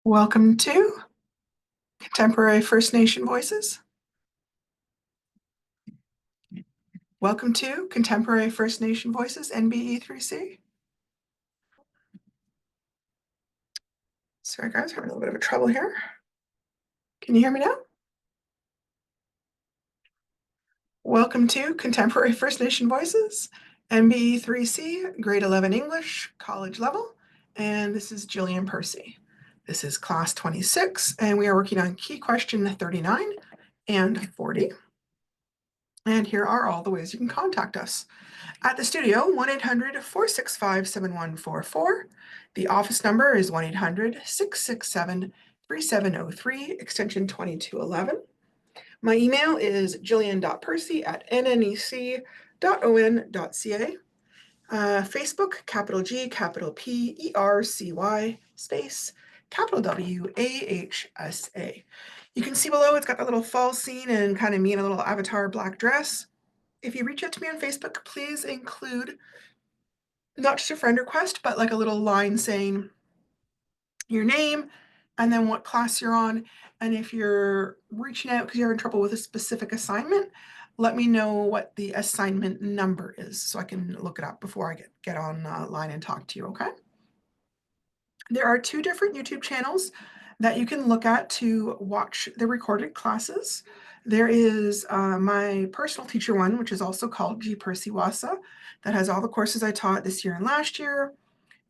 Welcome to Contemporary First Nation Voices. Welcome to Contemporary First Nation Voices, NBE 3C. Sorry guys, having a little bit of a trouble here. Can you hear me now? Welcome to Contemporary First Nation Voices, NBE 3C, grade 11 English, college level, and this is Jillian Percy. This is class 26, and we are working on key question 39 and 40. And here are all the ways you can contact us. At the studio, 1-800-465-7144. The office number is 1-800-667-3703, extension 2211. My email is jillian.percy@nnec.on.ca. Facebook, capital G, capital P, ERCY, space, capital W, AHSA. You can see below, it's got that little fall scene and kind of me in a little avatar black dress. If you reach out to me on Facebook, please include not just a friend request, but like a little line saying your name and then what class you're on. And if you're reaching out because you're in trouble with a specific assignment, let me know what the assignment number is so I can look it up before I get online and talk to you, okay? There are two different YouTube channels that you can look at to watch the recorded classes. There is my personal teacher one, which is also called G Percy Wasa, that has all the courses I taught this year and last year.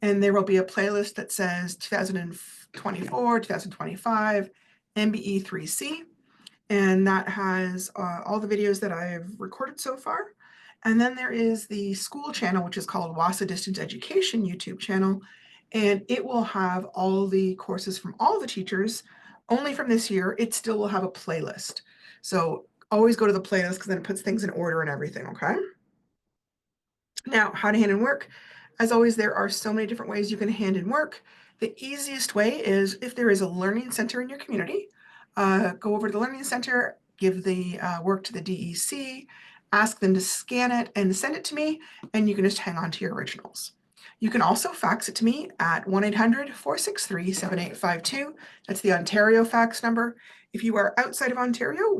And there will be a playlist that says 2024, 2025, NBE 3C. And that has all the videos that I've recorded so far. And then there is the school channel, which is called Wasa Distance Education YouTube channel. And it will have all the courses from all the teachers, only from this year. It still will have a playlist. So always go to the playlist because then it puts things in order and everything, okay? Now, how to hand in work. As always, there are so many different ways you can hand in work. The easiest way is if there is a learning center in your community, go over to the learning center, give the work to the DEC, ask them to scan it and send it to me, and you can just hang on to your originals. You can also fax it to me at 1-800-463-7852. That's the Ontario fax number. If you are outside of Ontario,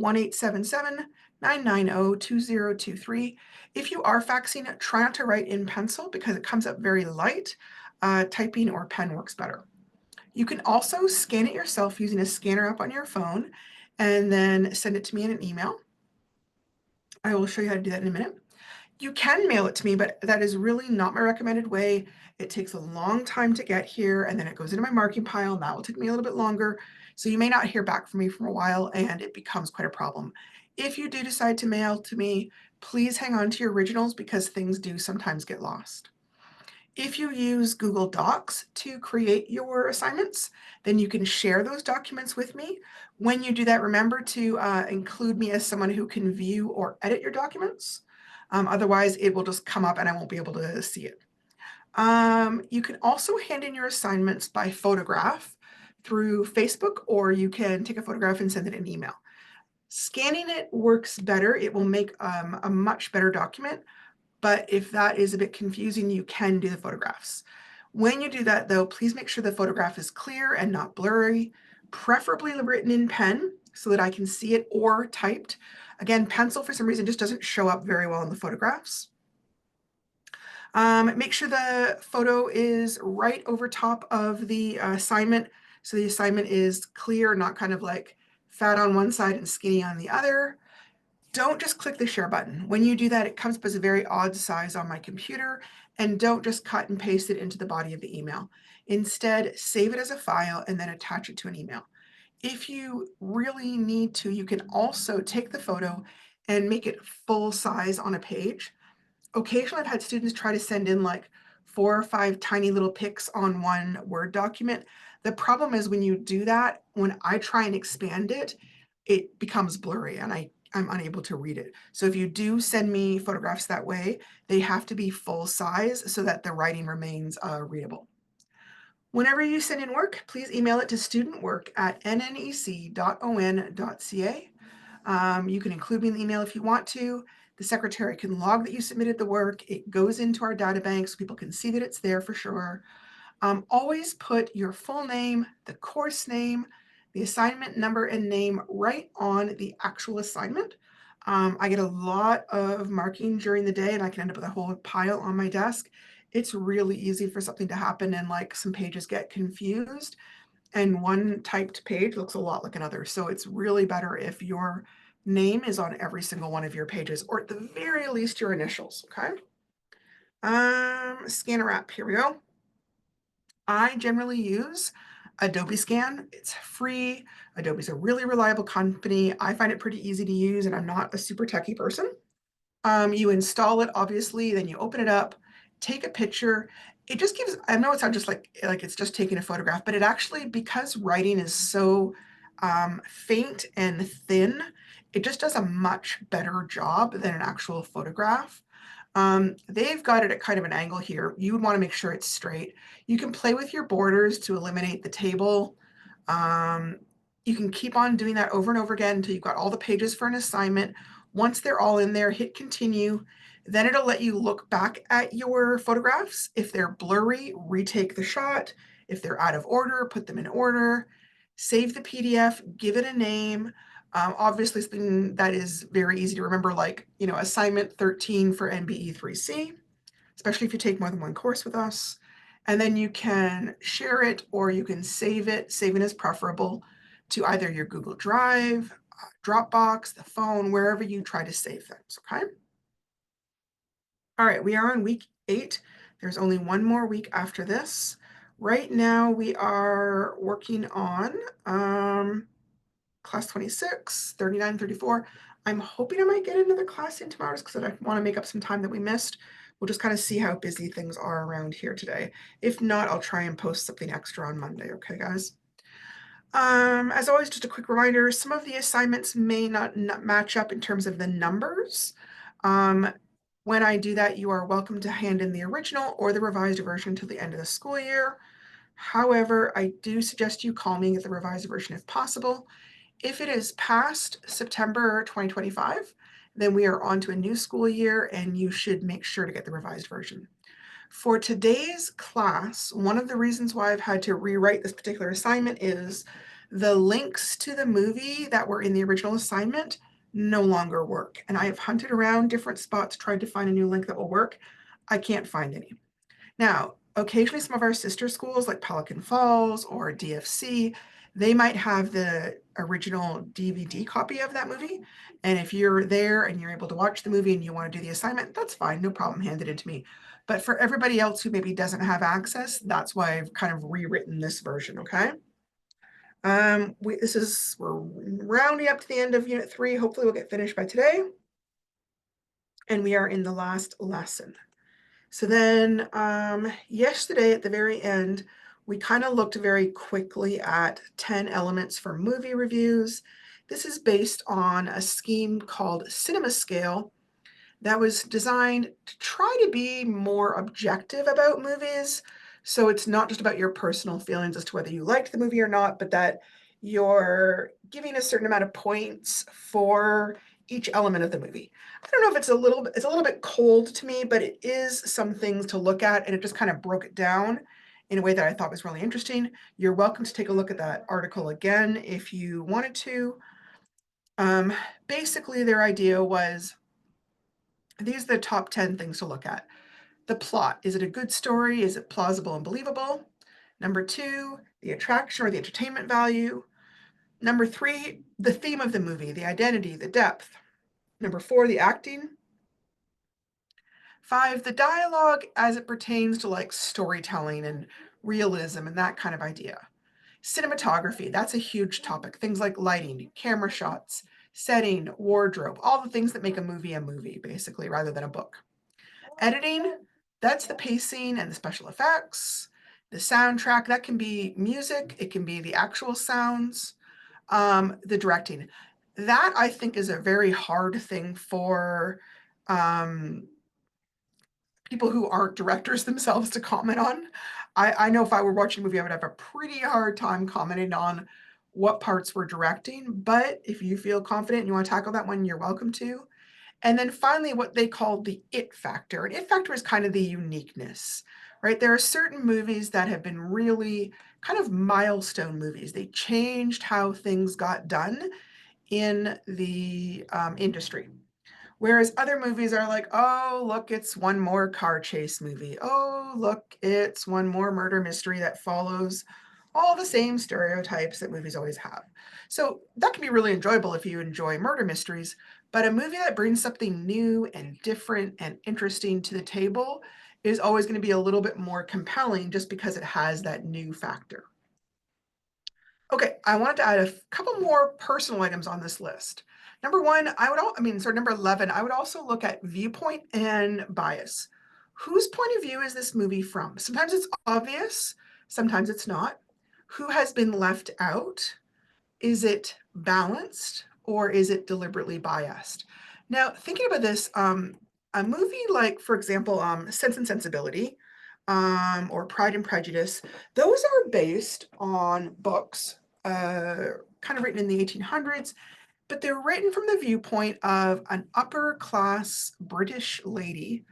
1-877-990-2023. If you are faxing, try not to write in pencil because it comes up very light. Typing or pen works better. You can also scan it yourself using a scanner app on your phone and then send it to me in an email. I will show you how to do that in a minute. You can mail it to me, but that is really not my recommended way. It takes a long time to get here, and then it goes into my marking pile, and that will take me a little bit longer. So you may not hear back from me for a while, and it becomes quite a problem. If you do decide to mail to me, please hang on to your originals because things do sometimes get lost. If you use Google Docs to create your assignments, then you can share those documents with me. When you do that, remember to include me as someone who can view or edit your documents. Otherwise, it will just come up and I won't be able to see it. You can also hand in your assignments by photograph through Facebook, or you can take a photograph and send it in an email. Scanning it works better. It will make a much better document. But if that is a bit confusing, you can do the photographs. When you do that, though, please make sure the photograph is clear and not blurry, preferably written in pen so that I can see it, or typed. Again, pencil for some reason just doesn't show up very well in the photographs. Make sure the photo is right over top of the assignment, so the assignment is clear, not kind of like fat on one side and skinny on the other. Don't just click the share button. When you do that, it comes up as a very odd size on my computer, and don't just cut and paste it into the body of the email. Instead, save it as a file and then attach it to an email. If you really need to, you can also take the photo and make it full size on a page. Occasionally, I've had students try to send in like 4 or 5 tiny little pics on one Word document. The problem is when you do that, when I try and expand it, it becomes blurry and I'm unable to read it. So if you do send me photographs that way, they have to be full size so that the writing remains readable. Whenever you send in work, please email it to studentwork@nnec.on.ca. You can include me in the email if you want to. The secretary can log that you submitted the work. It goes into our data bank so people can see that it's there for sure. Always put your full name, the course name, the assignment number and name right on the actual assignment. I get a lot of marking during the day and I can end up with a whole pile on my desk. It's really easy for something to happen and like some pages get confused and one typed page looks a lot like another. So it's really better if your name is on every single one of your pages, or at the very least your initials, okay? Scanner app, here we go. I generally use Adobe Scan. It's free. Adobe's a really reliable company. I find it pretty easy to use and I'm not a super techie person. You install it, obviously, then you open it up, take a picture. It just gives, I know it sounds just like it's just taking a photograph, but it actually, because writing is so faint and thin, it just does a much better job than an actual photograph. They've got it at kind of an angle here. You would want to make sure it's straight. You can play with your borders to eliminate the table. You can keep on doing that over and over again until you've got all the pages for an assignment. Once they're all in there, hit continue. Then it'll let you look back at your photographs. If they're blurry, retake the shot. If they're out of order, put them in order. Save the PDF, give it a name. Obviously, something that is very easy to remember, like, assignment 13 for NBE 3C, especially if you take more than one course with us. And then you can share it or you can save it. Saving is preferable to either your Google Drive, Dropbox, the phone, wherever you try to save things, okay? All right, we are on week 8. There's only one more week after this. Right now we are working on class 26, 39, 34. I'm hoping I might get another class in tomorrow because I want to make up some time that we missed. We'll just kind of see how busy things are around here today. If not, I'll try and post something extra on Monday. Okay, guys? As always, just a quick reminder, some of the assignments may not match up in terms of the numbers. When I do that, you are welcome to hand in the original or the revised version till the end of the school year. However, I do suggest you call me and get the revised version if possible. If it is past September 2025, then we are on to a new school year and you should make sure to get the revised version. For today's class, one of the reasons why I've had to rewrite this particular assignment is the links to the movie that were in the original assignment no longer work. And I have hunted around different spots, tried to find a new link that will work. I can't find any. Now, occasionally some of our sister schools like Pelican Falls or DFC, they might have the original DVD copy of that movie. And if you're there and you're able to watch the movie and you want to do the assignment, that's fine, no problem, hand it in to me. But for everybody else who maybe doesn't have access, that's why I've kind of rewritten this version, okay? We're rounding up to the end of Unit 3. Hopefully we'll get finished by today. And we are in the last lesson. So then yesterday at the very end, we kind of looked very quickly at 10 elements for movie reviews. This is based on a scheme called Cinema Scale that was designed to try to be more objective about movies. So it's not just about your personal feelings as to whether you liked the movie or not, but that you're giving a certain amount of points for each element of the movie. I don't know if it's a little bit cold to me, but it is some things to look at, and it just kind of broke it down in a way that I thought was really interesting. You're welcome to take a look at that article again if you wanted to. Basically, their idea was these are the top 10 things to look at. The plot. Is it a good story? Is it plausible and believable? Number 2, the attraction or the entertainment value. Number 3, the theme of the movie, the identity, the depth. Number 4, the acting. 5, the dialogue as it pertains to like storytelling and realism and that kind of idea. Cinematography, that's a huge topic. Things like lighting, camera shots, setting, wardrobe, all the things that make a movie, basically, rather than a book. Editing, that's the pacing and the special effects. The soundtrack, that can be music, it can be the actual sounds. The directing, that I think is a very hard thing for people who aren't directors themselves to comment on. I know if I were watching a movie, I would have a pretty hard time commenting on what parts we're directing, but if you feel confident and you want to tackle that one, you're welcome to. And then finally, what they call the it factor. An it factor is kind of the uniqueness. right? There are certain movies that have been really kind of milestone movies. They changed how things got done in the industry. Whereas other movies are like, oh, look, it's one more car chase movie. Oh, look, it's one more murder mystery that follows all the same stereotypes that movies always have. So that can be really enjoyable if you enjoy murder mysteries, but a movie that brings something new and different and interesting to the table is always going to be a little bit more compelling just because it has that new factor. Okay, I wanted to add a couple more personal items on this list. Number one, number 11, I would also look at viewpoint and bias. Whose point of view is this movie from? Sometimes it's obvious, sometimes it's not. Who has been left out? Is it balanced or is it deliberately biased? Now, thinking about this, a movie like, for example, Sense and Sensibility or Pride and Prejudice, those are based on books kind of written in the 1800s, but they're written from the viewpoint of an upper class British lady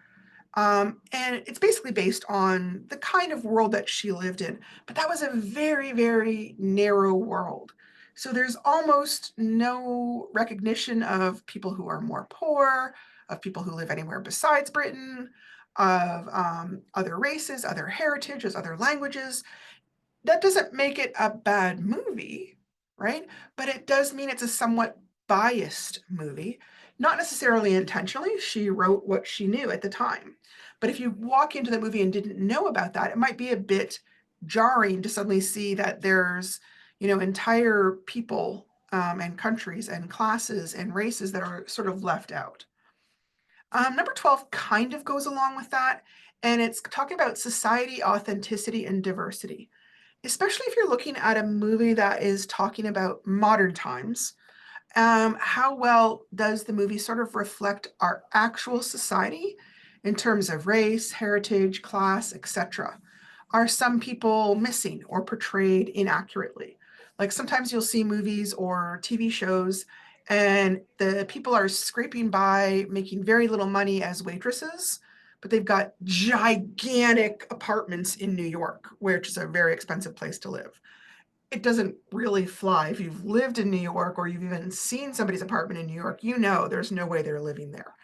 and it's basically based on the kind of world that she lived in. But that was a very, very narrow world. So there's almost no recognition of people who are more poor, of people who live anywhere besides Britain, of other races, other heritages, other languages. That doesn't make it a bad movie, right? But it does mean it's a somewhat biased movie, not necessarily intentionally. She wrote what she knew at the time. But if you walk into the movie and didn't know about that, it might be a bit jarring to suddenly see that there's, entire people and countries and classes and races that are sort of left out. Number 12 kind of goes along with that, and it's talking about society, authenticity, and diversity, especially if you're looking at a movie that is talking about modern times. How well does the movie sort of reflect our actual society in terms of race, heritage, class, etc.? Are some people missing or portrayed inaccurately? Like sometimes you'll see movies or TV shows and the people are scraping by making very little money as waitresses, but they've got gigantic apartments in New York, which is a very expensive place to live. It doesn't really fly. If you've lived in New York or you've even seen somebody's apartment in New York, you know there's no way they're living there.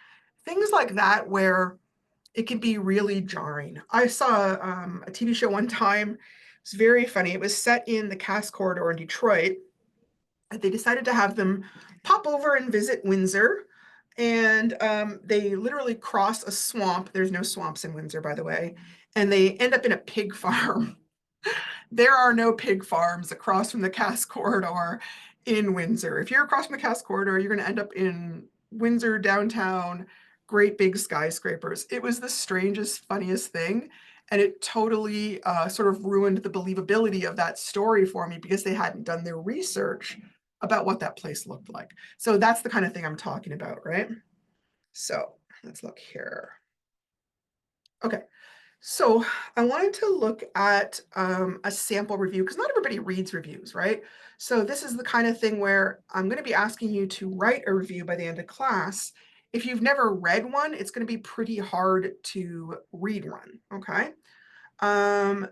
Things like that where it can be really jarring. I saw a TV show one time. It's very funny. It was set in the Cass Corridor in Detroit. They decided to have them pop over and visit Windsor. And they literally cross a swamp. There's no swamps in Windsor, by the way. And they end up in a pig farm. There are no pig farms across from the Cass Corridor in Windsor. If you're across from the Cass Corridor, you're going to end up in Windsor downtown, great big skyscrapers. It was the strangest, funniest thing. And it totally sort of ruined the believability of that story for me because they hadn't done their research about what that place looked like. So that's the kind of thing I'm talking about, right? So let's look here. Okay, so I wanted to look at a sample review because not everybody reads reviews, right? So this is the kind of thing where I'm going to be asking you to write a review by the end of class. If you've never read one, it's going to be pretty hard to read one, okay? And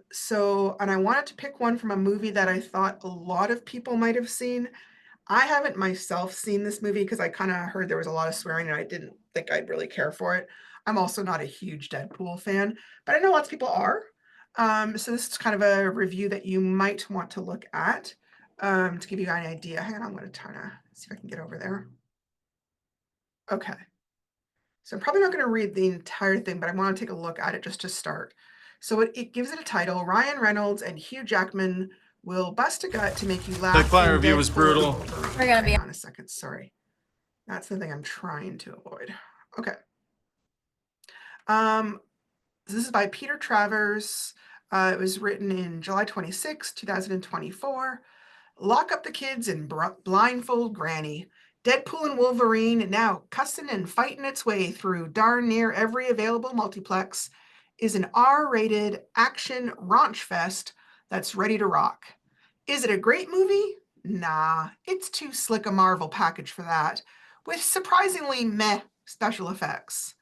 I wanted to pick one from a movie that I thought a lot of people might have seen. I haven't myself seen this movie because I kind of heard there was a lot of swearing and I didn't think I'd really care for it. I'm also not a huge Deadpool fan, but I know lots of people are. So this is kind of a review that you might want to look at to give you an idea. Hang on, I'm going to try to see if I can get over there. Okay. So I'm probably not going to read the entire thing, but I want to take a look at it just to start. So it gives it a title. Ryan Reynolds and Hugh Jackman will bust a gut to make you laugh. The client review was brutal. We're gonna be Hang on a second. Sorry. That's the thing I'm trying to avoid. Okay. This is by Peter Travers. It was written in July 26, 2024. Lock up the kids and blindfold Granny. Deadpool and Wolverine, now cussing and fighting its way through darn near every available multiplex, is an R-rated action raunch fest that's ready to rock. Is it a great movie? Nah, it's too slick a Marvel package for that, with surprisingly meh special effects.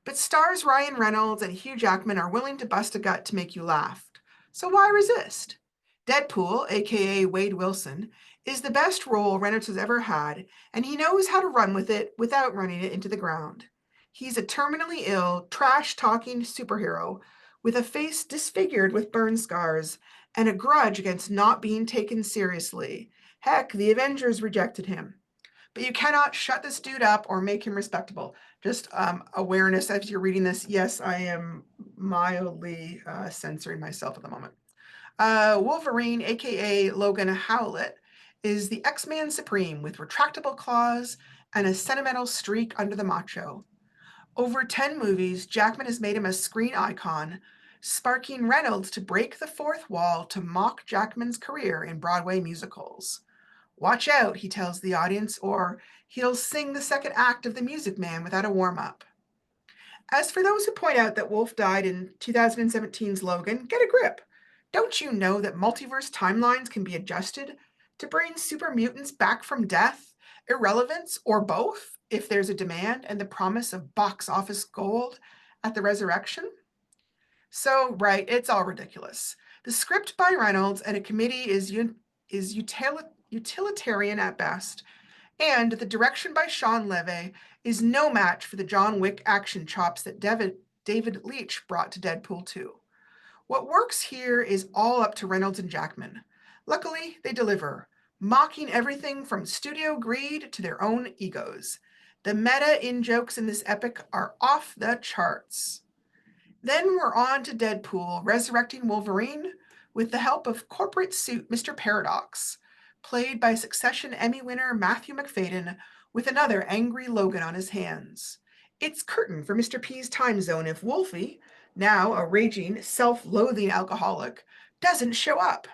But stars Ryan Reynolds and Hugh Jackman are willing to bust a gut to make you laugh. So why resist? Deadpool, aka Wade Wilson, is the best role Reynolds has ever had, and he knows how to run with it without running it into the ground. He's a terminally ill, trash-talking superhero with a face disfigured with burn scars and a grudge against not being taken seriously. Heck, the Avengers rejected him. But you cannot shut this dude up or make him respectable. Just awareness as you're reading this. Yes, I am mildly censoring myself at the moment. Wolverine, aka Logan Howlett, is the X-Man Supreme with retractable claws and a sentimental streak under the macho. Over 10 movies, Jackman has made him a screen icon, sparking Reynolds to break the fourth wall to mock Jackman's career in Broadway musicals. Watch out, he tells the audience, or he'll sing the second act of The Music Man without a warm-up. As for those who point out that Wolf died in 2017's Logan, get a grip. Don't you know that multiverse timelines can be adjusted to bring super mutants back from death, irrelevance, or both if there's a demand and the promise of box office gold at the resurrection? So, right, it's all ridiculous. The script by Reynolds and a committee is utilitarian at best, and the direction by Sean Levy is no match for the John Wick action chops that David Leitch brought to Deadpool 2. What works here is all up to Reynolds and Jackman. Luckily, they deliver, mocking everything from studio greed to their own egos. The meta in-jokes in this epic are off the charts. Then we're on to Deadpool resurrecting Wolverine with the help of corporate suit Mr. Paradox, played by Succession Emmy winner Matthew Macfadyen with another angry Logan on his hands. It's curtain for Mr. P's time zone if Wolfie, now a raging, self-loathing alcoholic, doesn't show up.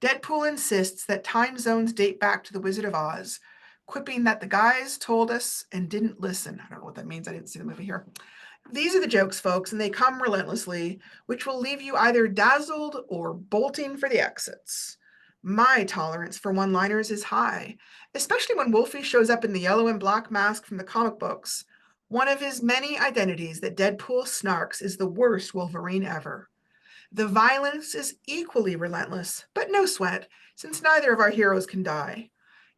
Deadpool insists that time zones date back to the Wizard of Oz, quipping that the guys told us and didn't listen. I don't know what that means. I didn't see the movie here. These are the jokes, folks, and they come relentlessly, which will leave you either dazzled or bolting for the exits. My tolerance for one-liners is high, especially when Wolfie shows up in the yellow and black mask from the comic books. One of his many identities that Deadpool snarks is the worst Wolverine ever. The violence is equally relentless, but no sweat, since neither of our heroes can die.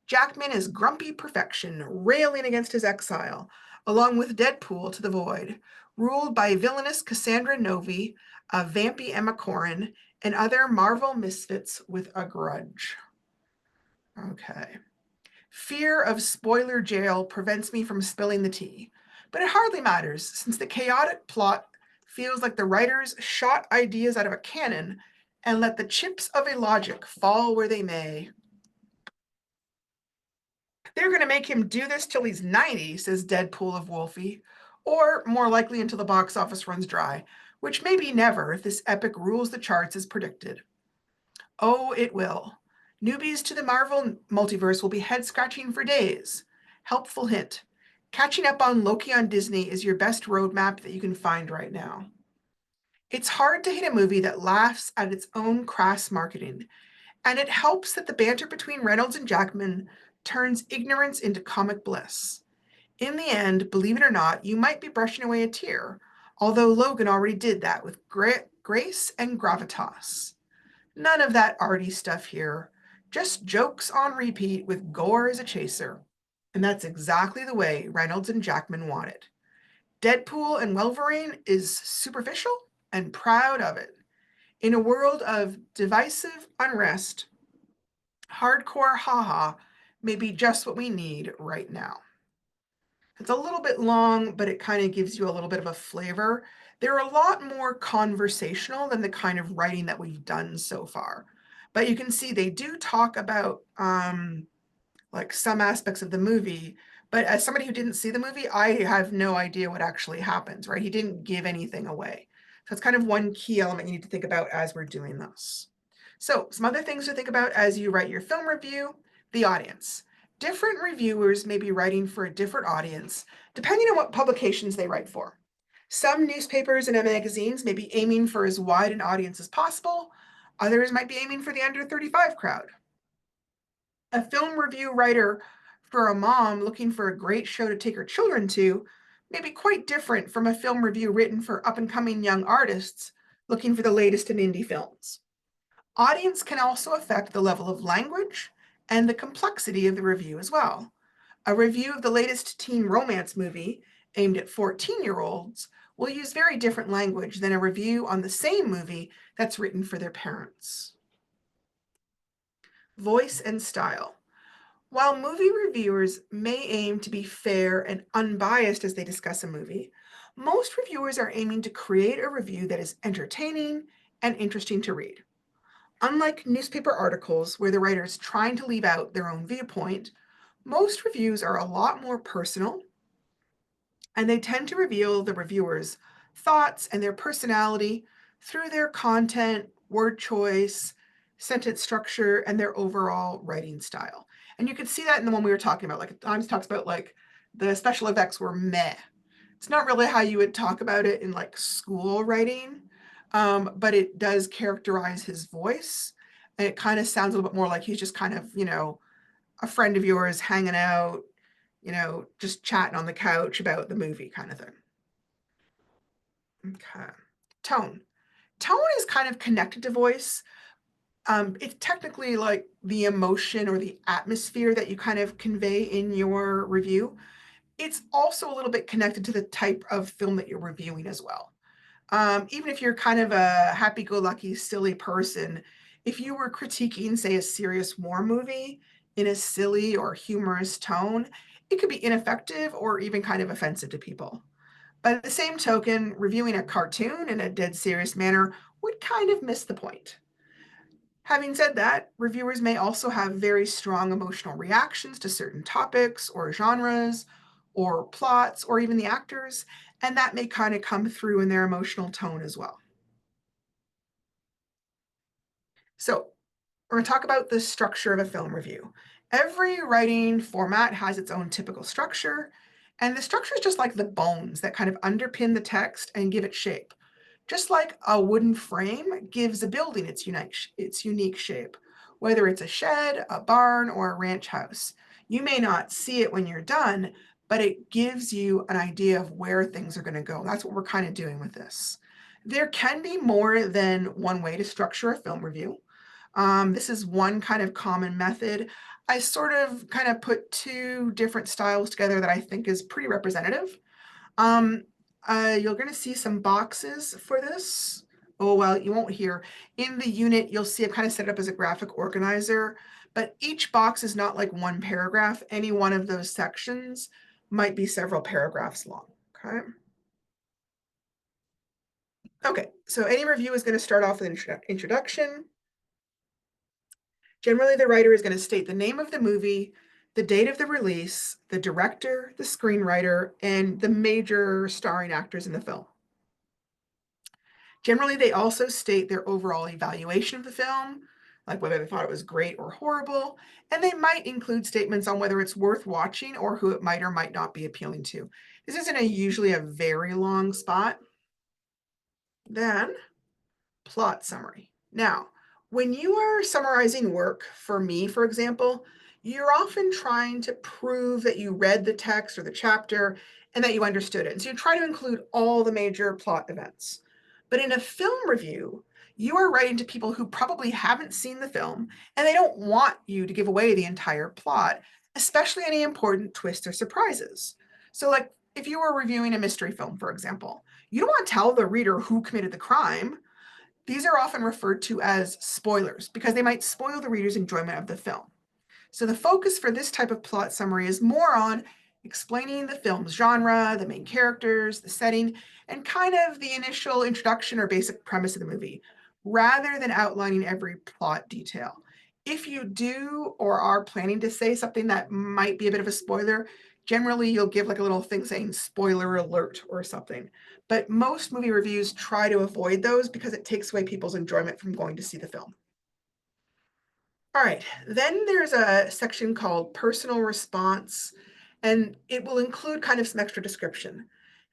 Jackman is grumpy perfection, railing against his exile, along with Deadpool to the void, ruled by villainous Cassandra Novi, a vampy Emma Corrin, and other Marvel misfits with a grudge. Okay. Fear of spoiler jail prevents me from spilling the tea, but it hardly matters since the chaotic plot feels like the writers shot ideas out of a cannon and let the chips of a logic fall where they may. They're going to make him do this till he's 90, says Deadpool of Wolfie, or more likely until the box office runs dry, which may be never if this epic rules the charts as predicted. Oh, it will. Newbies to the Marvel multiverse will be head-scratching for days. Helpful hint. Catching up on Loki on Disney is your best roadmap that you can find right now. It's hard to hit a movie that laughs at its own crass marketing, and it helps that the banter between Reynolds and Jackman turns ignorance into comic bliss. In the end, believe it or not, you might be brushing away a tear, although Logan already did that with grace and gravitas. None of that arty stuff here, just jokes on repeat with gore as a chaser. And that's exactly the way Reynolds and Jackman want it. Deadpool and Wolverine is superficial and proud of it. In a world of divisive unrest, hardcore haha may be just what we need right now. It's a little bit long, but it kind of gives you a little bit of a flavor. They're a lot more conversational than the kind of writing that we've done so far. But you can see they do talk about like some aspects of the movie. But as somebody who didn't see the movie, I have no idea what actually happens, right? He didn't give anything away. So it's kind of one key element you need to think about as we're doing this. So some other things to think about as you write your film review: the audience. Different reviewers may be writing for a different audience, depending on what publications they write for. Some newspapers and magazines may be aiming for as wide an audience as possible. Others might be aiming for the under 35 crowd. A film review writer for a mom looking for a great show to take her children to may be quite different from a film review written for up-and-coming young artists looking for the latest in indie films. Audience can also affect the level of language and the complexity of the review as well. A review of the latest teen romance movie aimed at 14-year-olds will use very different language than a review on the same movie that's written for their parents. Voice and style. While movie reviewers may aim to be fair and unbiased as they discuss a movie, most reviewers are aiming to create a review that is entertaining and interesting to read. Unlike newspaper articles where the writer is trying to leave out their own viewpoint, most reviews are a lot more personal, and they tend to reveal the reviewer's thoughts and their personality through their content, word choice, sentence structure, and their overall writing style. And you could see that in the one we were talking about. Like at times talks about like the special effects were meh. It's not really how you would talk about it in like school writing, but it does characterize his voice. And it kind of sounds a little bit more like he's just kind of, a friend of yours hanging out, just chatting on the couch about the movie kind of thing. Okay. Tone. Tone is kind of connected to voice. It's technically like the emotion or the atmosphere that you kind of convey in your review. It's also a little bit connected to the type of film that you're reviewing as well. Even if you're kind of a happy-go-lucky, silly person, if you were critiquing, say, a serious war movie in a silly or humorous tone, it could be ineffective or even kind of offensive to people. By the same token, reviewing a cartoon in a dead serious manner would kind of miss the point. Having said that, reviewers may also have very strong emotional reactions to certain topics or genres or plots or even the actors, and that may kind of come through in their emotional tone as well. So we're going to talk about the structure of a film review. Every writing format has its own typical structure, and the structure is just like the bones that kind of underpin the text and give it shape. Just like a wooden frame gives a building its unique shape, whether it's a shed, a barn, or a ranch house. You may not see it when you're done, but it gives you an idea of where things are going to go. That's what we're kind of doing with this. There can be more than one way to structure a film review. This is one kind of common method. I sort of kind of put two different styles together that I think is pretty representative. Um, you're going to see some boxes for this. Oh, well, you won't here. In the unit, you'll see I've kind of set it up as a graphic organizer, but each box is not like one paragraph. Any one of those sections might be several paragraphs long, okay? Okay, so any review is going to start off with an introduction. Generally, the writer is going to state the name of the movie, the date of the release, the director, the screenwriter, and the major starring actors in the film. Generally, they also state their overall evaluation of the film, like whether they thought it was great or horrible, and they might include statements on whether it's worth watching or who it might or might not be appealing to. This isn't usually a very long spot. Then, plot summary. Now, when you are summarizing work, for me, for example, you're often trying to prove that you read the text or the chapter and that you understood it. And so you try to include all the major plot events. But in a film review, you are writing to people who probably haven't seen the film and they don't want you to give away the entire plot, especially any important twists or surprises. So, like if you were reviewing a mystery film, for example, you don't want to tell the reader who committed the crime. These are often referred to as spoilers because they might spoil the reader's enjoyment of the film. So the focus for this type of plot summary is more on explaining the film's genre, the main characters, the setting, and kind of the initial introduction or basic premise of the movie, rather than outlining every plot detail. If you do or are planning to say something that might be a bit of a spoiler, generally you'll give like a little thing saying spoiler alert or something. But most movie reviews try to avoid those because it takes away people's enjoyment from going to see the film. All right, then there's a section called personal response, and it will include kind of some extra description.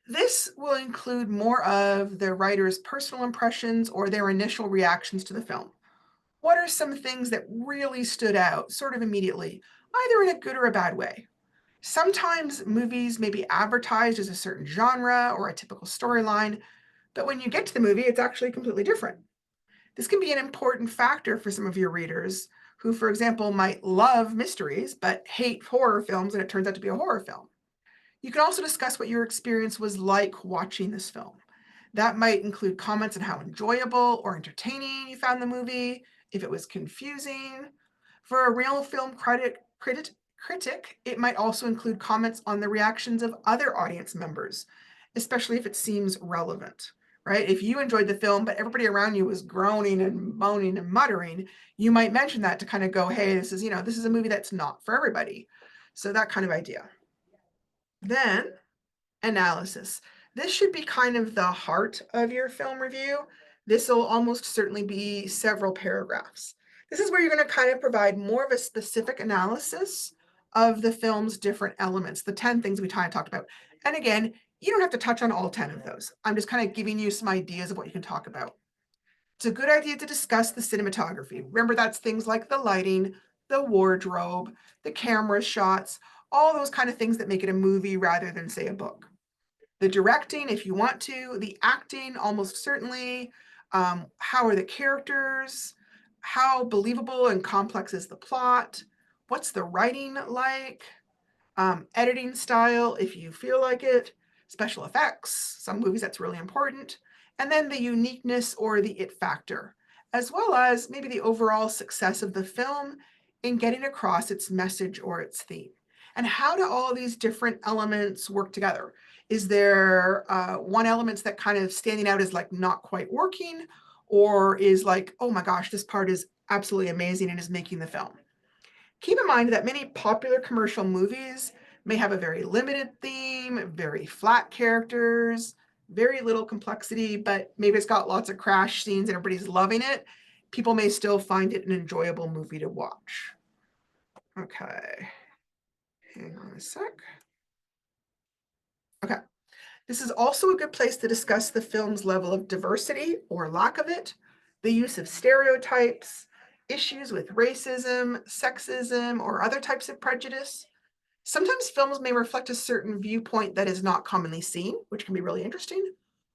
This will include more of the writer's personal impressions or their initial reactions to the film. What are some things that really stood out sort of immediately, either in a good or a bad way? Sometimes movies may be advertised as a certain genre or a typical storyline, but when you get to the movie, it's actually completely different. This can be an important factor for some of your readers who, for example, might love mysteries but hate horror films and it turns out to be a horror film. You can also discuss what your experience was like watching this film. That might include comments on how enjoyable or entertaining you found the movie, if it was confusing. For a real film critic, it might also include comments on the reactions of other audience members, especially if it seems relevant, right? If you enjoyed the film, but everybody around you was groaning and moaning and muttering, you might mention that to kind of go, hey, this is a movie that's not for everybody. So that kind of idea. Then analysis. This should be kind of the heart of your film review. This will almost certainly be several paragraphs. This is where you're going to kind of provide more of a specific analysis of the film's different elements, the 10 things we kind of talked about. And again, you don't have to touch on all 10 of those. I'm just kind of giving you some ideas of what you can talk about. It's a good idea to discuss the cinematography. Remember, that's things like the lighting, the wardrobe, the camera shots, all those kind of things that make it a movie rather than, say, a book. The directing, if you want to, the acting, almost certainly. How are the characters? How believable and complex is the plot? What's the writing like? Editing style, if you feel like it, special effects, some movies that's really important, and then the uniqueness or the it factor, as well as maybe the overall success of the film in getting across its message or its theme. And how do all these different elements work together? Is there one element that kind of standing out as like not quite working, or is like, oh my gosh, this part is absolutely amazing and is making the film? Keep in mind that many popular commercial movies may have a very limited theme, very flat characters, very little complexity, but maybe it's got lots of crash scenes and everybody's loving it. People may still find it an enjoyable movie to watch. Okay, hang on a sec. Okay, this is also a good place to discuss the film's level of diversity or lack of it, the use of stereotypes, issues with racism, sexism, or other types of prejudice. Sometimes films may reflect a certain viewpoint that is not commonly seen, which can be really interesting,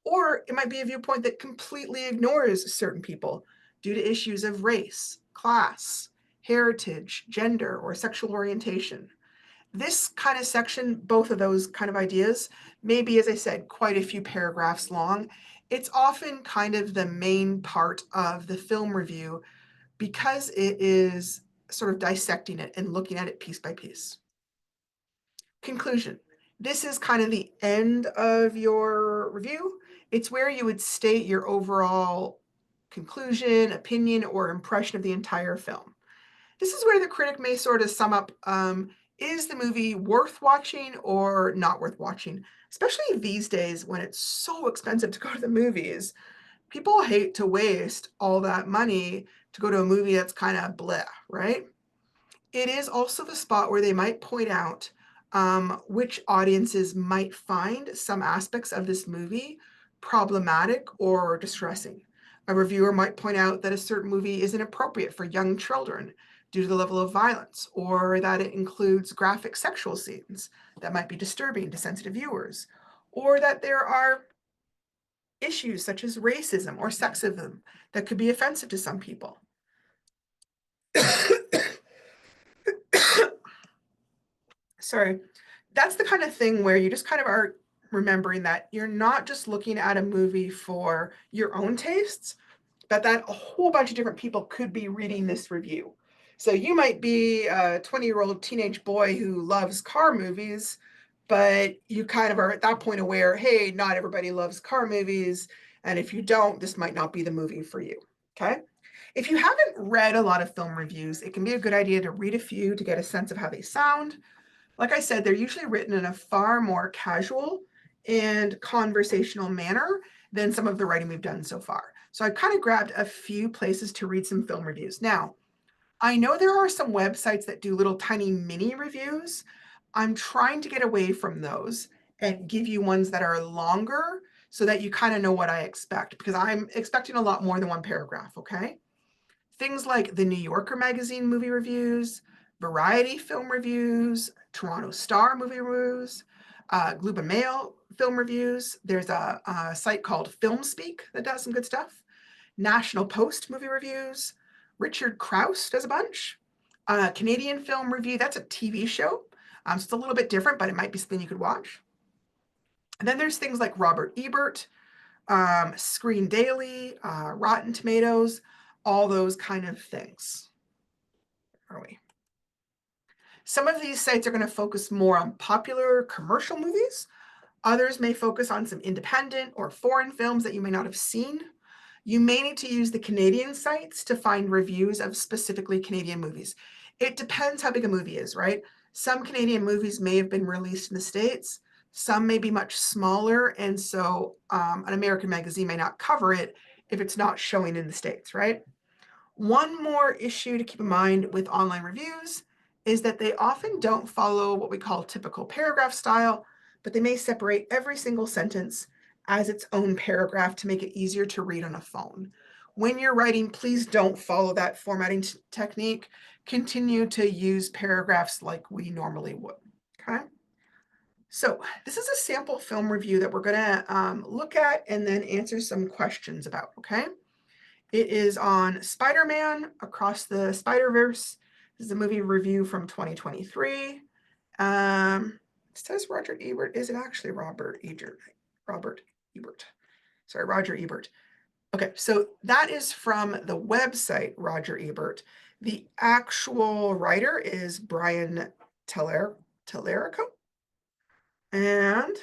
or it might be a viewpoint that completely ignores certain people due to issues of race, class, heritage, gender, or sexual orientation. This kind of section, both of those kind of ideas, may be, as I said, quite a few paragraphs long. It's often kind of the main part of the film review because it is sort of dissecting it and looking at it piece by piece. Conclusion. This is kind of the end of your review. It's where you would state your overall conclusion, opinion, or impression of the entire film. This is where the critic may sort of sum up, is the movie worth watching or not worth watching? Especially these days when it's so expensive to go to the movies. People hate to waste all that money to go to a movie that's kind of bleh, right? It is also the spot where they might point out which audiences might find some aspects of this movie problematic or distressing. A reviewer might point out that a certain movie is inappropriate for young children due to the level of violence, or that it includes graphic sexual scenes that might be disturbing to sensitive viewers, or that there are issues such as racism or sexism that could be offensive to some people. Sorry, that's the kind of thing where you just kind of are remembering that you're not just looking at a movie for your own tastes, but that a whole bunch of different people could be reading this review. So you might be a 20-year-old teenage boy who loves car movies, but you kind of are at that point aware, hey, not everybody loves car movies. And if you don't, this might not be the movie for you. Okay. If you haven't read a lot of film reviews, it can be a good idea to read a few to get a sense of how they sound. Like I said, they're usually written in a far more casual and conversational manner than some of the writing we've done so far. So I kind of grabbed a few places to read some film reviews. Now, I know there are some websites that do little tiny mini reviews. I'm trying to get away from those and give you ones that are longer so that you kind of know what I expect, because I'm expecting a lot more than one paragraph, okay? Things like the New Yorker magazine movie reviews, Variety film reviews, Toronto Star movie reviews, Globe and Mail film reviews. There's a site called FilmSpeak that does some good stuff. National Post movie reviews. Richard Krause does a bunch. Canadian Film Review, that's a TV show. So it's a little bit different, but it might be something you could watch. And then there's things like Robert Ebert, Screen Daily, Rotten Tomatoes, all those kind of things. Where are we? Some of these sites are going to focus more on popular commercial movies. Others may focus on some independent or foreign films that you may not have seen. You may need to use the Canadian sites to find reviews of specifically Canadian movies. It depends how big a movie is, right? Some Canadian movies may have been released in the States. Some may be much smaller, and so an American magazine may not cover it if it's not showing in the States, right? One more issue to keep in mind with online reviews is that they often don't follow what we call typical paragraph style, but they may separate every single sentence as its own paragraph to make it easier to read on a phone. When you're writing, please don't follow that formatting technique. Continue to use paragraphs like we normally would, okay? So this is a sample film review that we're gonna look at and then answer some questions about, okay? It is on Spider-Man Across the Spider-Verse. This is a movie review from 2023. It says Roger Ebert. Is it actually Robert Ebert? Robert Ebert. Sorry, Roger Ebert. Okay, so that is from the website Roger Ebert. The actual writer is Brian Tellerico. And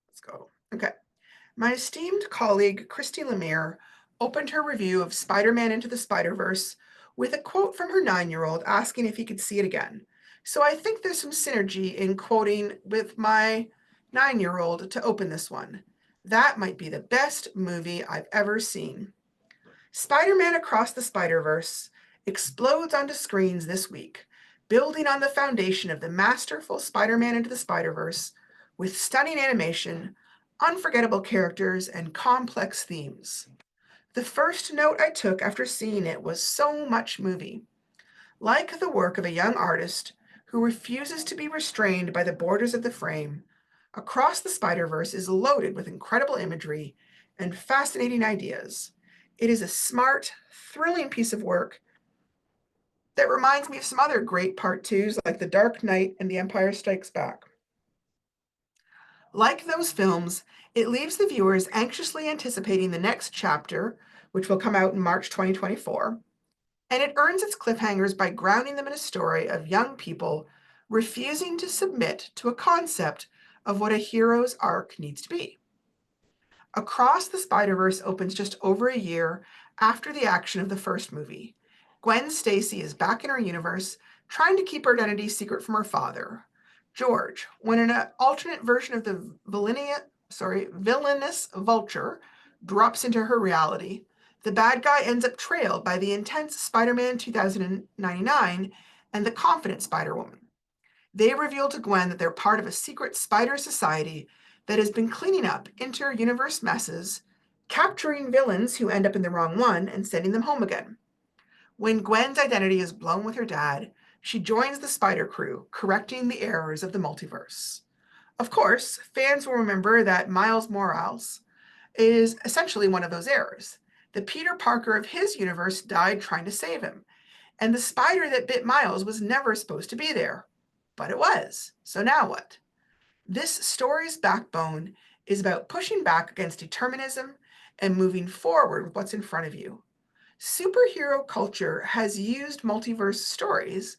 let's go. Okay. My esteemed colleague, Christy Lemire, opened her review of Spider-Man Into the Spider-Verse with a quote from her 9-year-old asking if he could see it again. So I think there's some synergy in quoting with my 9-year-old to open this one. That might be the best movie I've ever seen. Spider-Man Across the Spider-Verse explodes onto screens this week, building on the foundation of the masterful Spider-Man Into the Spider-Verse with stunning animation, unforgettable characters, and complex themes. The first note I took after seeing it was so much movie. Like the work of a young artist who refuses to be restrained by the borders of the frame, Across the Spider-Verse is loaded with incredible imagery and fascinating ideas. It is a smart, thrilling piece of work that reminds me of some other great part twos like The Dark Knight and The Empire Strikes Back. Like those films, it leaves the viewers anxiously anticipating the next chapter, which will come out in March 2024, and it earns its cliffhangers by grounding them in a story of young people refusing to submit to a concept of what a hero's arc needs to be. Across the Spider-Verse opens just over a year after the action of the first movie. Gwen Stacy is back in her universe, trying to keep her identity secret from her father, George, when an alternate version of the villainous Vulture drops into her reality. The bad guy ends up trailed by the intense Spider-Man 2099 and the confident Spider-Woman. They reveal to Gwen that they're part of a secret spider society that has been cleaning up inter-universe messes, capturing villains who end up in the wrong one, and sending them home again. When Gwen's identity is blown with her dad, she joins the Spider Crew, correcting the errors of the multiverse. Of course, fans will remember that Miles Morales is essentially one of those errors. The Peter Parker of his universe died trying to save him, and the spider that bit Miles was never supposed to be there. But it was. So now what? This story's backbone is about pushing back against determinism and moving forward with what's in front of you. Superhero culture has used multiverse stories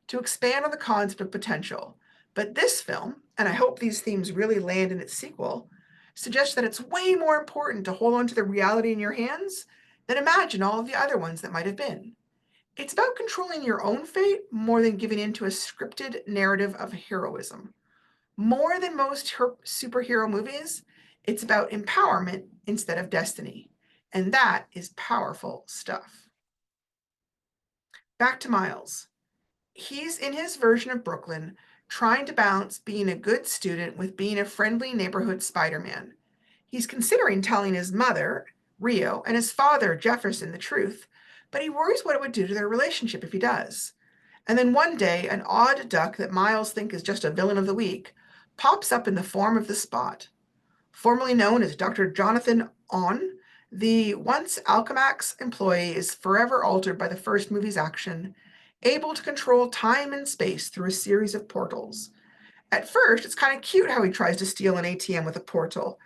to expand on the concept of potential, but this film, and I hope these themes really land in its sequel, suggests that it's way more important to hold on to the reality in your hands than imagine all of the other ones that might have been. It's about controlling your own fate more than giving in to a scripted narrative of heroism. More than most superhero movies, it's about empowerment instead of destiny. And that is powerful stuff. Back to Miles. He's in his version of Brooklyn, trying to balance being a good student with being a friendly neighborhood Spider-Man. He's considering telling his mother, Rio, and his father, Jefferson, the truth, but he worries what it would do to their relationship if he does. And then one day, an odd duck that Miles thinks is just a villain of the week pops up in the form of the Spot. Formerly known as Dr. Jonathan On, the once Alchemax employee is forever altered by the first movie's action, able to control time and space through a series of portals. At first, it's kind of cute how he tries to steal an ATM with a portal,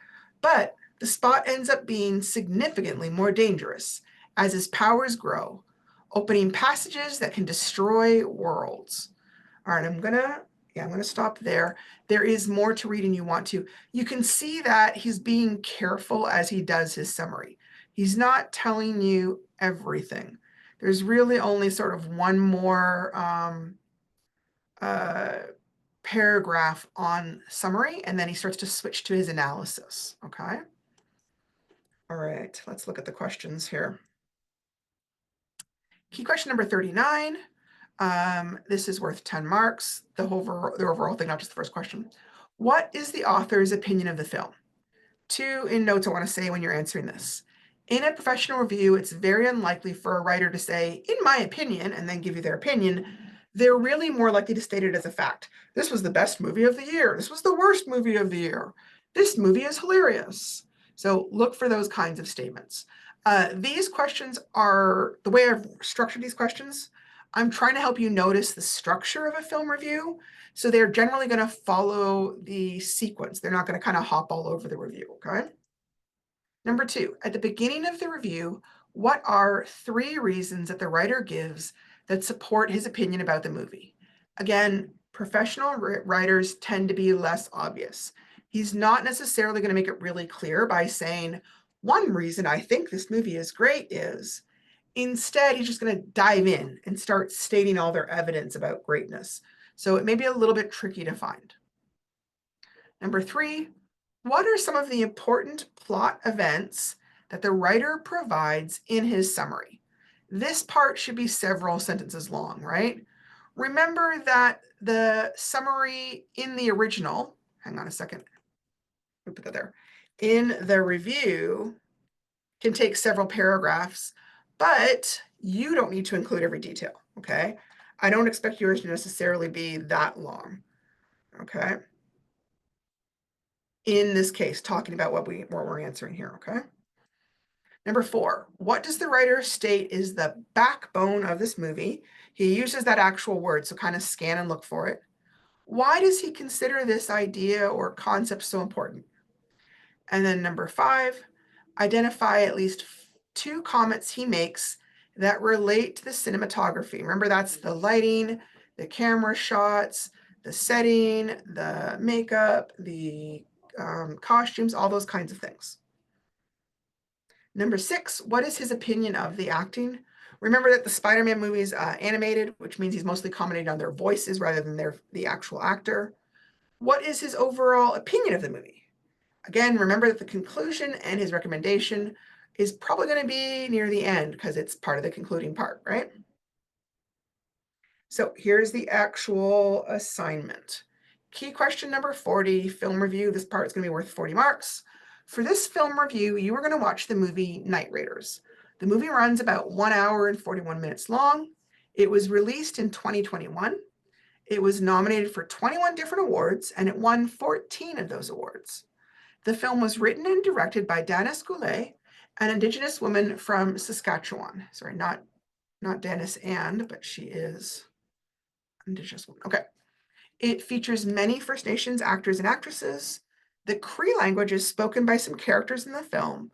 but the Spot ends up being significantly more dangerous as his powers grow, opening passages that can destroy worlds. All right, I'm gonna stop there. There is more to read and you want to. You can see that he's being careful as he does his summary. He's not telling you everything. There's really only sort of one more uh, paragraph on summary, and then he starts to switch to his analysis, okay? All right, let's look at the questions here. Key question number 39. This is worth 10 marks, the overall thing, not just the first question. What is the author's opinion of the film? 2 in notes I want to say when you're answering this. In a professional review, it's very unlikely for a writer to say, in my opinion, and then give you their opinion. They're really more likely to state it as a fact. This was the best movie of the year. This was the worst movie of the year. This movie is hilarious. So look for those kinds of statements. These questions are, the way I've structured these questions, I'm trying to help you notice the structure of a film review. So they're generally going to follow the sequence. They're not going to kind of hop all over the review, okay? Number 2, at the beginning of the review, what are 3 reasons that the writer gives that support his opinion about the movie? Again, professional writers tend to be less obvious. He's not necessarily going to make it really clear by saying, one reason I think this movie is great is, instead, he's just going to dive in and start stating all their evidence about greatness. So it may be a little bit tricky to find. Number 3, what are some of the important plot events that the writer provides in his summary? This part should be several sentences long, right? Remember that the summary in the original, hang on a second, let me put that there, in the review can take several paragraphs, but you don't need to include every detail, okay? I don't expect yours to necessarily be that long, okay? In this case, talking about what we're answering here, okay? Number 4, what does the writer state is the backbone of this movie? He uses that actual word, so kind of scan and look for it. Why does he consider this idea or concept so important? And then number 5, identify at least 2 comments he makes that relate to the cinematography. Remember, that's the lighting, the camera shots, the setting, the makeup, the costumes, all those kinds of things. Number 6, what is his opinion of the acting? Remember that the Spider-Man movie is animated, which means he's mostly commenting on their voices rather than the actual actor. What is his overall opinion of the movie? Again, remember that the conclusion and his recommendation is probably going to be near the end because it's part of the concluding part, right? So here's the actual assignment. Key question number 40, film review. This part is going to be worth 40 marks. For this film review, you are going to watch the movie Night Raiders. The movie runs about 1 hour and 41 minutes long. It was released in 2021. It was nominated for 21 different awards, and it won 14 of those awards. The film was written and directed by Dana Goulet, an Indigenous woman from Saskatchewan. Sorry, not Dennis and, but she is Indigenous woman. Okay. It features many First Nations actors and actresses. The Cree language is spoken by some characters in the film,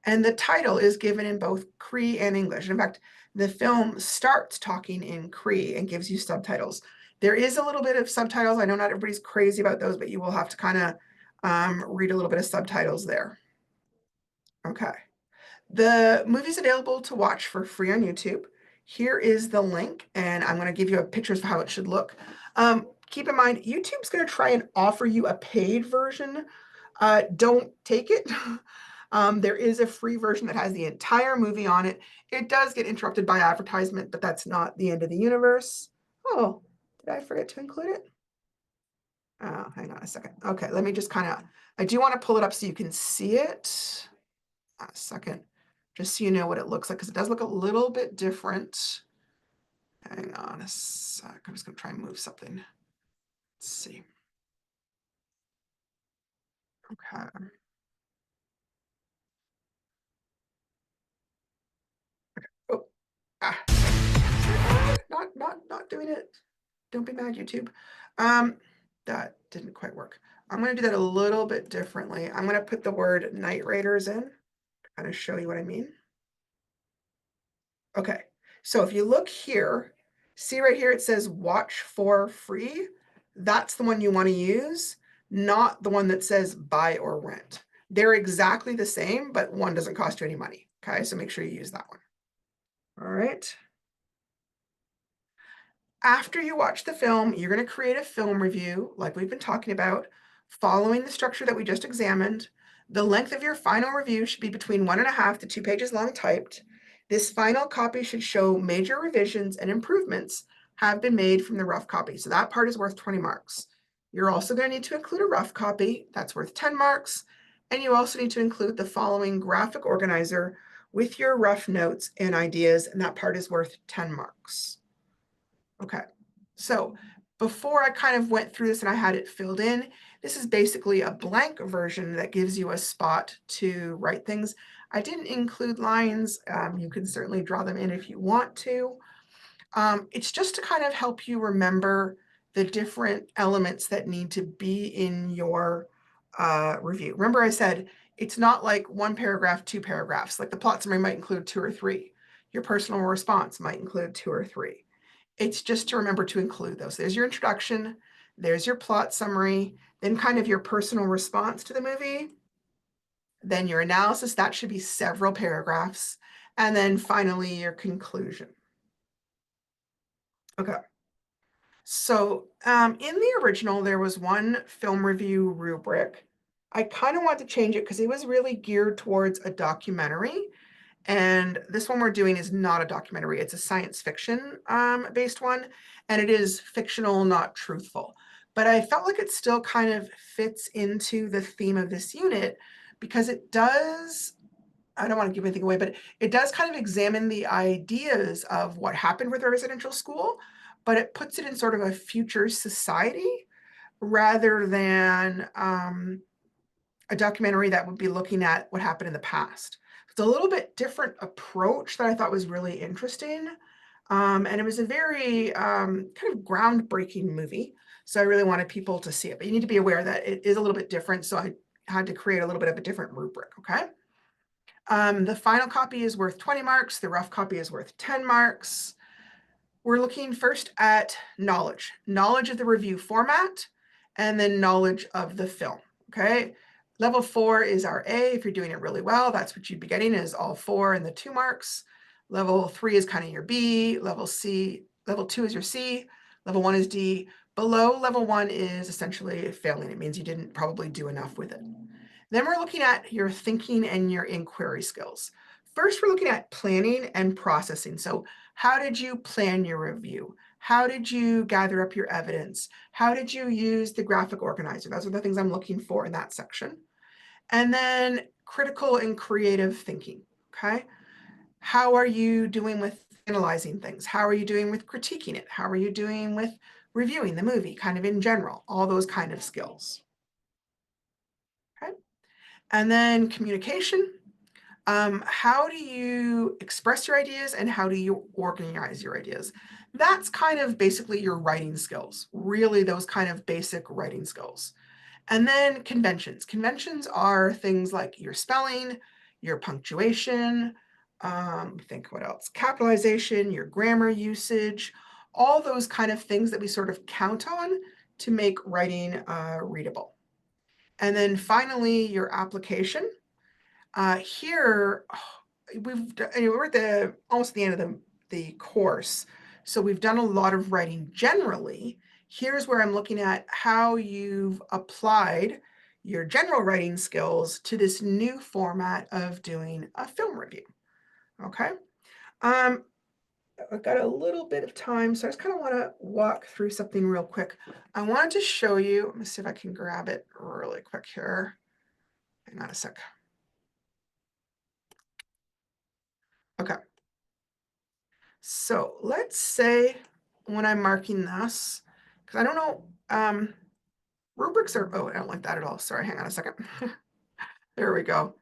and the title is given in both Cree and English. In fact, the film starts talking in Cree and gives you subtitles. There is a little bit of subtitles. I know not everybody's crazy about those, but you will have to kind of read a little bit of subtitles there. Okay. The movie's available to watch for free on YouTube. Here is the link, and I'm going to give you pictures of how it should look. Keep in mind, YouTube's going to try and offer you a paid version. Don't take it. There is a free version that has the entire movie on it. It does get interrupted by advertisement, but that's not the end of the universe. Oh, did I forget to include it? Oh, hang on a second. Okay, let me just I do want to pull it up so you can see it. A second. just so you know what it looks like, because it does look a little bit different. Hang on a sec. I'm just going to try and move something. Let's see. Okay. Oh, not doing it. Don't be mad, YouTube. That didn't quite work. I'm going to do that a little bit differently. I'm going to put the word Night Raiders in to kind of show you what I mean. Okay, so if you look here, see right here, it says watch for free. That's the one you want to use, not the one that says buy or rent. They're exactly the same, but one doesn't cost you any money. Okay, so make sure you use that one. All right. After you watch the film, you're going to create a film review, like we've been talking about, following the structure that we just examined. The length of your final review should be between 1.5 to 2 pages long typed. This final copy should show major revisions and improvements have been made from the rough copy. So that part is worth 20 marks. You're also going to need to include a rough copy. That's worth 10 marks. And you also need to include the following graphic organizer with your rough notes and ideas, and that part is worth 10 marks. Okay, so before I kind of went through this and I had it filled in, this is basically a blank version that gives you a spot to write things. I didn't include lines. You can certainly draw them in if you want to. It's just to kind of help you remember the different elements that need to be in your review. Remember I said it's not like one paragraph, two paragraphs. Like the plot summary might include 2 or 3. Your personal response might include 2 or 3. It's just to remember to include those. There's your introduction, there's your plot summary, then kind of your personal response to the movie, then your analysis, that should be several paragraphs, and then finally your conclusion. Okay. So in the original, there was one film review rubric. I kind of want to change it because it was really geared towards a documentary. And this one we're doing is not a documentary. It's a science fiction based one, and it is fictional, not truthful. But I felt like it still kind of fits into the theme of this unit because it does, I don't want to give anything away, but it does kind of examine the ideas of what happened with a residential school, but it puts it in sort of a future society rather than a documentary that would be looking at what happened in the past. It's a little bit different approach that I thought was really interesting. And it was a very kind of groundbreaking movie. So I really wanted people to see it. But you need to be aware that it is a little bit different. So I had to create a little bit of a different rubric, okay? The final copy is worth 20 marks. The rough copy is worth 10 marks. We're looking first at knowledge of the review format, and then knowledge of the film, okay? Level 4 is our A. If you're doing it really well, that's what you'd be getting is all 4 and the 2 marks. Level 3 is kind of your B. Level 2 is your C. Level 1 is D. Below level 1 is essentially failing. It means you didn't probably do enough with it. Then we're looking at your thinking and your inquiry skills. First, we're looking at planning and processing. So how did you plan your review? How did you gather up your evidence? How did you use the graphic organizer? Those are the things I'm looking for in that section. And then critical and creative thinking, okay? How are you doing with analyzing things? How are you doing with critiquing it? How are you doing with reviewing the movie, kind of in general? All those kind of skills, okay? And then communication. How do you express your ideas and how do you organize your ideas? That's kind of basically your writing skills, really those kind of basic writing skills. And then conventions. Conventions are things like your spelling, your punctuation, think what else? Capitalization, your grammar usage, all those kind of things that we sort of count on to make writing readable. And then finally, your application. Here, we're at the almost the end of the course, so we've done a lot of writing generally. Here's where I'm looking at how you've applied your general writing skills to this new format of doing a film review. Okay. I've got a little bit of time, so I just kind of want to walk through something real quick. I wanted to show you, let me see if I can grab it really quick here. Hang on a sec. Okay. So let's say when I'm marking this, because I don't know, rubrics are, oh, I don't like that at all. Sorry, hang on a second. There we go.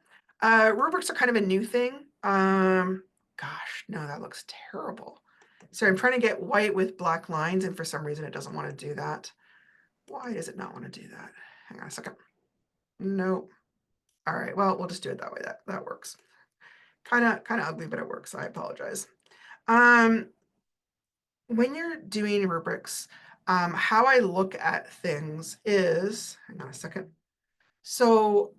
Rubrics are kind of a new thing. Gosh, no, that looks terrible. So I'm trying to get white with black lines, and for some reason it doesn't want to do that. Why does it not want to do that? Hang on a second. Nope. All right, well, we'll just do it that way. That works. Kind of ugly, but it works. I apologize. When you're doing rubrics, how I look at things is, hang on a second. So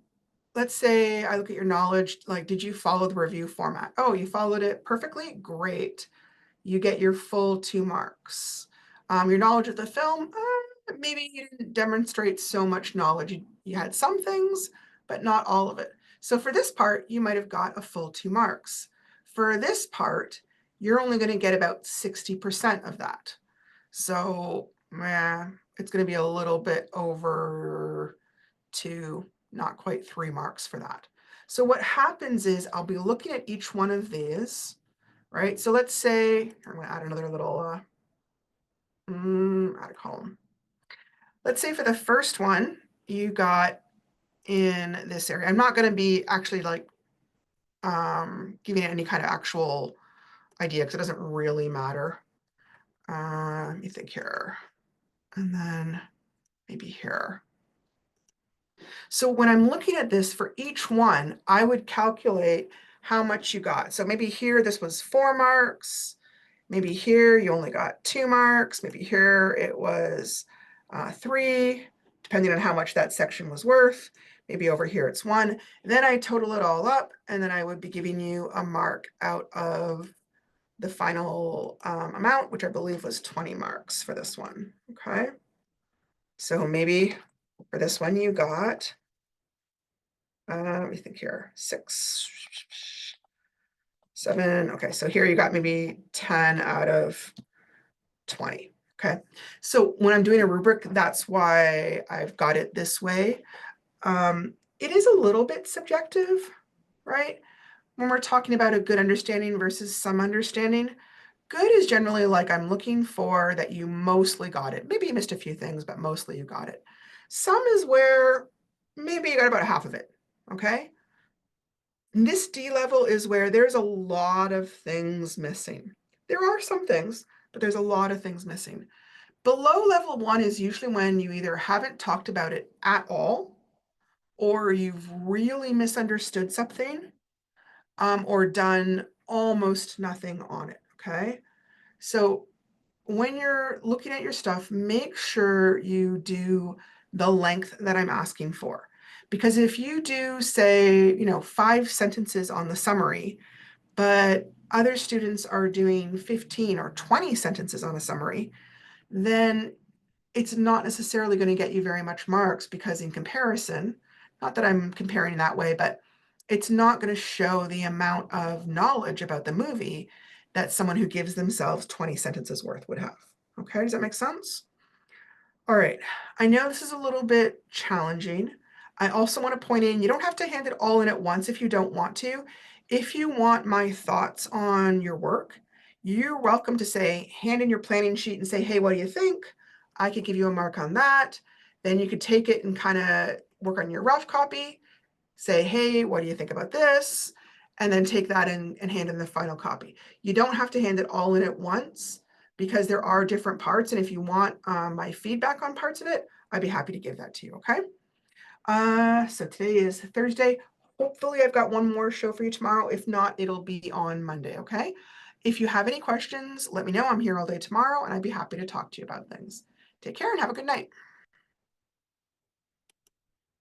let's say I look at your knowledge, like, did you follow the review format? Oh, you followed it perfectly? Great. You get your full 2 marks. Your knowledge of the film, maybe you didn't demonstrate so much knowledge. You had some things, but not all of it. So for this part, you might have got a full 2 marks. For this part, you're only going to get about 60% of that. So it's going to be a little bit over 2, not quite 3 marks for that. So what happens is I'll be looking at each one of these, right? So let's say, I'm going to add another little, add a column. Let's say for the first one, you got in this area. I'm not going to be actually like giving it any kind of actual idea because it doesn't really matter. Let me think here. And then maybe here. So when I'm looking at this for each one, I would calculate how much you got. So maybe here, this was 4 marks. Maybe here you only got 2 marks. Maybe here it was 3, depending on how much that section was worth. Maybe over here it's 1. And then I total it all up, and then I would be giving you a mark out of the final amount, which I believe was 20 marks for this one. Okay. So maybe for this one you got, let me think here, 6, 7. Okay, so here you got maybe 10 out of 20. Okay, so when I'm doing a rubric, that's why I've got it this way. It is a little bit subjective, right? When we're talking about a good understanding versus some understanding, good is generally like I'm looking for that you mostly got it. Maybe you missed a few things, but mostly you got it. Some is where maybe you got about half of it, okay? And this D level is where there's a lot of things missing. There are some things, but there's a lot of things missing. Below level 1 is usually when you either haven't talked about it at all, or you've really misunderstood something, or done almost nothing on it, okay? So when you're looking at your stuff, make sure you do the length that I'm asking for. Because if you do, say, 5 sentences on the summary, but other students are doing 15 or 20 sentences on a summary, then it's not necessarily going to get you very much marks because in comparison, not that I'm comparing that way, but it's not going to show the amount of knowledge about the movie that someone who gives themselves 20 sentences worth would have. Okay, does that make sense? All right, I know this is a little bit challenging. I also want to point in, you don't have to hand it all in at once if you don't want to. If you want my thoughts on your work, you're welcome to say, hand in your planning sheet and say, hey, what do you think? I could give you a mark on that. Then you could take it and kind of work on your rough copy, say, hey, what do you think about this? And then take that and hand in the final copy. You don't have to hand it all in at once because there are different parts. And if you want my feedback on parts of it, I'd be happy to give that to you, okay? So today is Thursday. Hopefully I've got one more show for you tomorrow. If not, it'll be on Monday, okay? If you have any questions, let me know. I'm here all day tomorrow and I'd be happy to talk to you about things. Take care and have a good night.